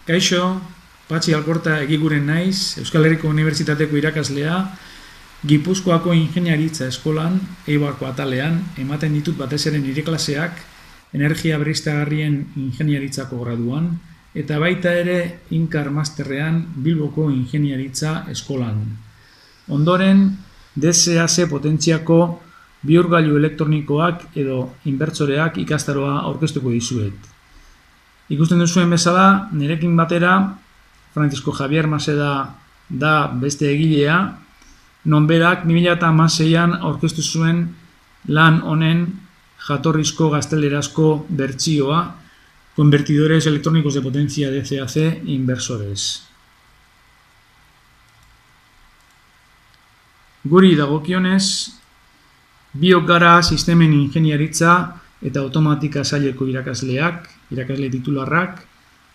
Kaixo, Patxi Alkorta egiguren naiz, Euskal Herriko Unibertsitateko irakaslea, Gipuzkoako ingeniaritza eskolan, Eibarko atalean, ematen ditut batez ere nire klaseak, energia berriztagarrien ingeniaritzako graduan, eta baita ere Inkar Masterrean Bilboko ingeniaritza eskolan. Ondoren, DSAC potentziako bihurgailu elektronikoak edo inbertsoreak ikastaroa aurkeztuko dizuet. Ikusten duzuen bezala, nirekin batera, Francisco Javier Maseda da beste egilea, nonberak 2016an aurkeztu zuen lan honen jatorrizko gaztelerazko bertsioa, Convertidores electrónicos de potencia DCAC inversores. Guri dagokionez, biok gara sistemen ingeniaritza eta automatika saileko irakasle titularrak,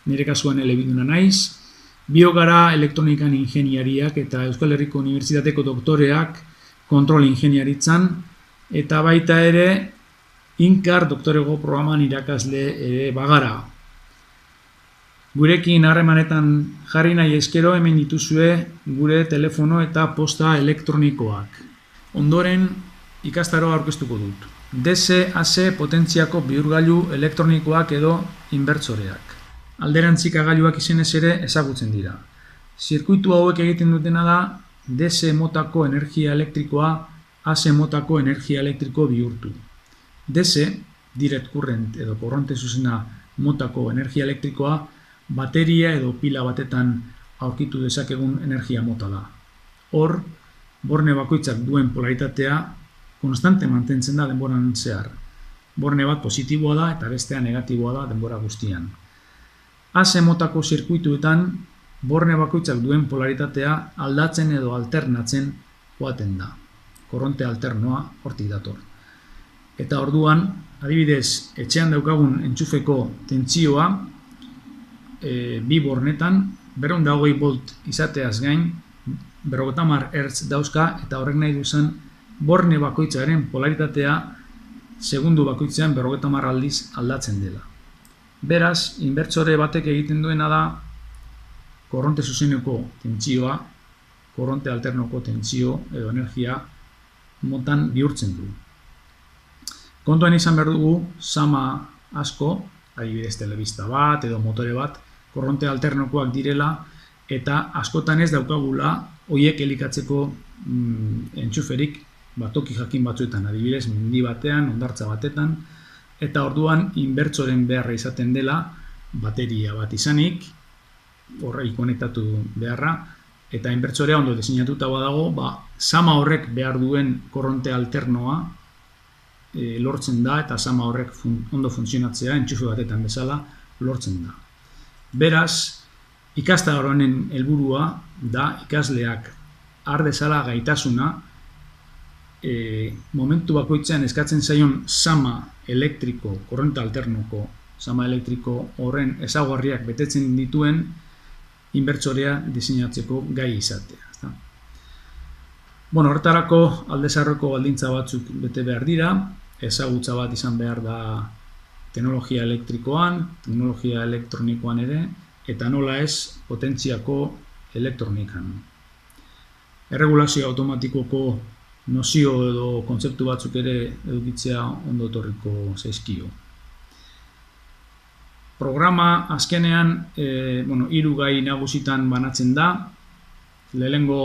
nire kasuan elebiduna naiz, biok gara elektronikan ingeniariak eta Euskal Herriko Unibertsitateko doktoreak kontrol ingeniaritzan, eta baita ere Inkar doktorego programan irakasle ere bagara. Gurekin harremanetan jarri nahi eskero hemen dituzue gure telefono eta posta elektronikoak. Ondoren ikastaroa aurkeztuko dut. DSAC potentziako bihurgailu elektronikoak edo inbertsoreak. Alderantzikagailuak izenez ere ezagutzen dira. Zirkuitu hauek egiten dutena da DC motako energia elektrikoa AC motako energia elektriko bihurtu. DC, direct current edo korronte zuzena motako energia elektrikoa, bateria edo pila batetan aurkitu dezakegun energia mota da. Hor, borne bakoitzak duen polaritatea konstante mantentzen da denboran zehar. Borne bat positiboa da eta bestea negatiboa da denbora guztian. AC motako zirkuituetan, borne bakoitzak duen polaritatea aldatzen edo alternatzen joaten da. Korronte alternoa hortik dator. Eta orduan, adibidez, etxean daukagun entxufeko tentsioa, bi bornetan, 220 volt izateaz gain, 50 Hz dauzka, eta horrek nahi duzan, borne bakoitzaren polaritatea segundu bakoitzean 50 aldiz aldatzen dela. Beraz, inbertsore batek egiten duena da, korronte zuzeneko tentsioa, korronte alternoko tentsio edo energia motan bihurtzen du. Kontuan izan behar dugu, sama asko, adibidez telebista bat edo motore bat, korronte alternokoak direla, eta askotan ez daukagula horiek elikatzeko entxuferik toki jakin batzuetan, adibidez mendi batean, hondartza batetan, eta orduan inbertsoren beharra izaten dela, bateria bat izanik, horrei konektatu beharra, eta inbertsorea ondo diseinatuta badago, sama horrek behar duen korronte alternoa lortzen da, eta sama horrek ondo funtzionatzea, entxufe batetan bezala, lortzen da. Beraz, ikastaro honen helburua da ikasleak har dezala gaitasuna, momentu bakoitzean eskatzen zaion sama elektriko, korronte alternoko sama elektriko horren ezaugarriak betetzen dituen inbertsorea diseinatzeko gai izatea. Horretarako aldezarreko baldintza batzuk bete behar dira, ezagutza bat izan behar da teknologia elektrikoan, teknologia elektronikoan ere, eta nola ez potentziako elektronikan. Erregulazio automatikoko nozio edo kontzeptu batzuk ere edukitzea ondo etorriko zaizkio. Programa azkenean 3 gai nagusitan banatzen da. Lehenengo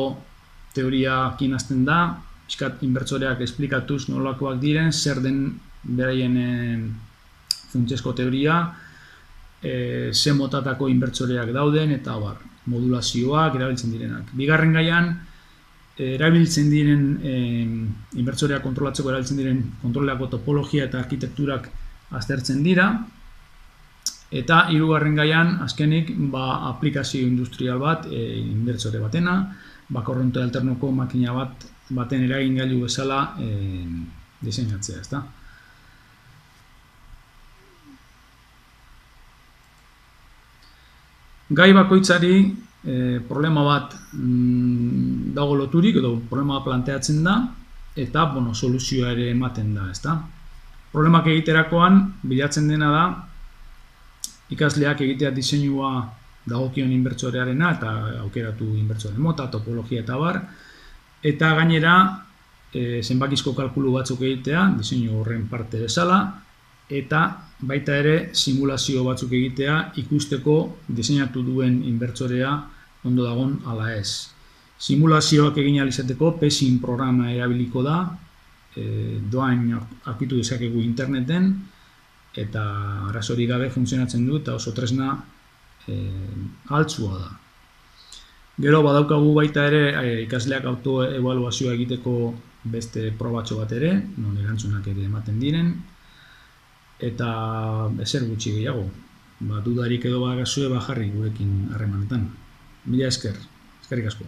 teoriakin hasten da, pixkat inbertsoreak esplikatuz nolakoak diren, zer den beraien funtsezko teoria, ze motatako inbertsoreak dauden, eta modulazioak erabiltzen direnak. Bigarren gaian, erabiltzen diren inbertsoreak kontrolatzeko erabiltzen diren kontroleko topologia eta arkitekturak aztertzen dira, eta 3. gaian, azkenik, aplikazio industrial bat, inbertsore batena, korronte alternoko makina baten eragingailu bezala diseinatzea, ezta? Gai bakoitzari problema bat dago loturik edo problema planteatzen da eta soluzioa ere ematen da, ezta? Problemak egiterakoan bilatzen dena da ikasleak egitea diseinua dagokion inbertsorearena eta aukeratu inbertsore mota, topologia eta bar, eta gainera zenbakizko kalkulu batzuk egitea, diseinu horren parte bezala, eta baita ere simulazio batzuk egitea ikusteko diseinatu duen inbertsorea ondo dagon ala ez. Simulazioak egin ahal izateko PESIM programa erabiliko da, doain aurkitu dezakegu interneten, eta arazorik gabe funtzionatzen du eta oso tresna altsua da. Gero badaukagu baita ere ikasleak autoebaluazioa egiteko beste probatxo bat ere, non erantzunak ere ematen diren, eta ezer gutxi gehiago. Dudarik edo bagazue jarri gurekin harremanetan. Mila esker, eskerrik asko.